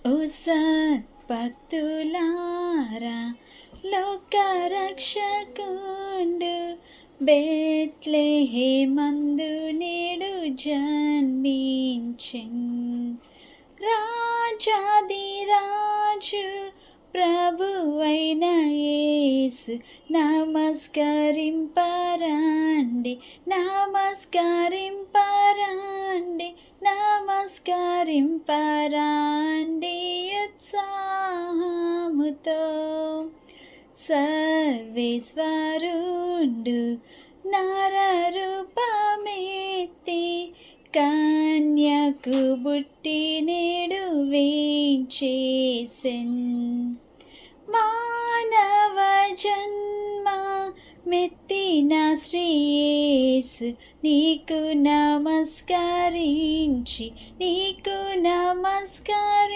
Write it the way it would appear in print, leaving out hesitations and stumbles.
ఓ సద్భక్తులారా, లోకరక్షకుండు బెత్లెహేమందు నేడు జన్మించెన్. రాజాదిరాజు ప్రభువైన యేసు నమస్కరింపరండి, నమస్కరింపరండి, నమస్కరింపరండి ఉత్సాహముతో. సర్వేశ్వరుండు నరరూపమెత్తి కన్యకు బుట్టి నేడు వేంచేసెన్. మానవ జన్మ మెత్తిన శ్రీయేసు నీకు నమస్కరించి, నీకు నమస్కరించి